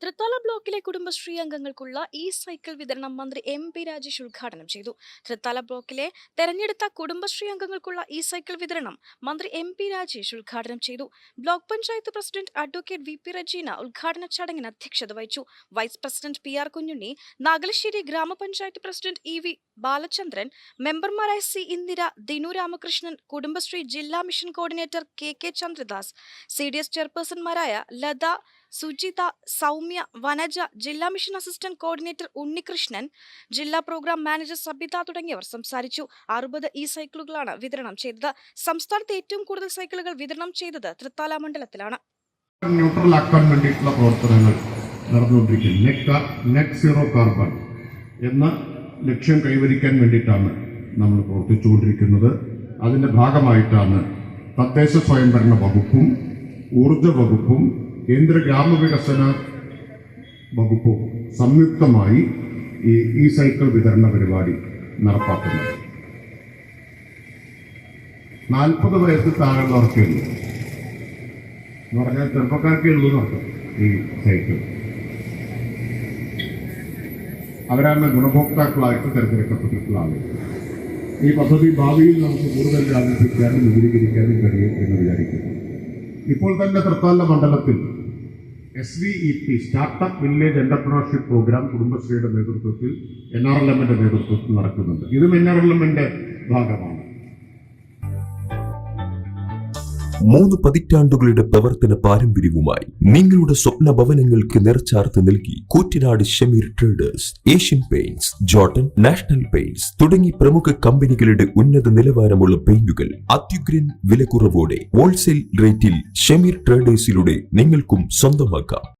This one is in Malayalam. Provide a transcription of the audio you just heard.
തൃത്താല ബ്ലോക്കിലെ കുടുംബശ്രീ അംഗങ്ങൾക്കുള്ള സൈക്കിൾ വിതരണം മന്ത്രി എം.പി. രാജേഷ് ഉദ്ഘാടനം ചെയ്തു. തൃത്താല ബ്ലോക്കിലെ തെരഞ്ഞെടുത്ത കുടുംബശ്രീ അംഗങ്ങൾക്കുള്ള സൈക്കിൾ വിതരണം മന്ത്രി എം.പി. രാജേഷ് ഉദ്ഘാടനം ചെയ്തു. Block panchayat president advocate VP. Rajeena ഉദ്ഘാടന ചടങ്ങിന് അധ്യക്ഷത വഹിച്ചു. Vice president PR. Kunhunni, Nagalassery ഗ്രാമപഞ്ചായത്ത് പ്രസിഡന്റ് ഇ.വി. ബാലചന്ദ്രൻ, മെമ്പർമാരായ സി. ഇന്ദിര, ദിനു രാമകൃഷ്ണൻ, കുടുംബശ്രീ ജില്ലാ mission coordinator K. Chandradas, CDS ചെയർപേഴ്സൺമാരായ ലത, സുജിത, സൗമ്യ, വനജ, ജില്ലാ മിഷൻ അസിസ്റ്റന്റ് കോർഡിനേറ്റർ ഉണ്ണികൃഷ്ണൻ, ജില്ലാ പ്രോഗ്രാം മാനേജർ സബിത തുടങ്ങിയവർ സംസാരിച്ചു. 60 സൈക്കിളുകളാണ് വിതരണം ചെയ്തത്. സംസ്ഥാനത്ത് ഏറ്റവും കൂടുതൽ സൈക്കിളുകൾ വിതരണം ചെയ്തത് തൃത്താല മണ്ഡലത്തിലാണ്. ന്യൂട്രലാക്കാൻ വേണ്ടിയിട്ടുള്ള പ്രവർത്തനങ്ങൾ നടന്നുകൊണ്ടിരിക്കുന്നത് നെറ്റ് സീറോ കാർബൺ എന്ന ലക്ഷ്യം കൈവരിക്കാൻ വേണ്ടിയിട്ടാണ് നമ്മൾ പ്രവർത്തിച്ചുകൊണ്ടിരിക്കുന്നത്. അതിൻ്റെ ഭാഗമായിട്ടാണ് തദ്ദേശ സ്വയംഭരണ വകുപ്പും ഊർജ വകുപ്പും കേന്ദ്ര ഗ്രാമവികസന വകുപ്പും സംയുക്തമായി ഈ സൈക്കിൾ വിതരണ പരിപാടി നടപ്പാക്കുന്നത്. 40 വയസ്സിൽ താഴെയുള്ളവർക്കേ ഉള്ളൂ എന്ന് പറഞ്ഞാൽ ചെറുപ്പക്കാർക്കേ ഉള്ളൂ എന്നർത്ഥം. ഈ സൈക്കിൾ അവരാണ് ഗുണഭോക്താക്കളായിട്ട് തിരഞ്ഞെടുക്കപ്പെട്ടിട്ടുള്ള ആളുകൾ. ഈ പദ്ധതി ഭാവിയിൽ നമുക്ക് കൂടുതൽ വ്യാപിപ്പിക്കാനും വിപുലീകരിക്കാനും കഴിയും എന്ന് വിചാരിക്കുന്നു. ഇപ്പോൾ തന്നെ തൃത്താല മണ്ഡലത്തിൽ SVEP startup village entrepreneurship programme കുടുംബശ്രീയുടെ നേതൃത്വത്തിൽ NRLMന്റെ നേതൃത്വത്തിൽ നടക്കുന്നുണ്ട്. ഇതും NRLMന്റെ ഭാഗമാണ്. 3 പതിറ്റാണ്ടുകളുടെ പ്രവർത്തന പാരമ്പര്യവുമായി നിങ്ങളുടെ സ്വപ്ന ഭവനങ്ങൾക്ക് നിറച്ചാർത്ത് നൽകി Koottanad Shameer traders, Asian paints, Jordan, national paints തുടങ്ങി പ്രമുഖ കമ്പനികളുടെ ഉന്നത നിലവാരമുള്ള പെയിന്റുകൾ അത്യുഗ്രൻ വിലക്കുറവോടെ ഹോൾസെയിൽ റേറ്റിൽ ഷമീർ ട്രേഡേഴ്സിലൂടെ നിങ്ങൾക്കും സ്വന്തമാക്കാം.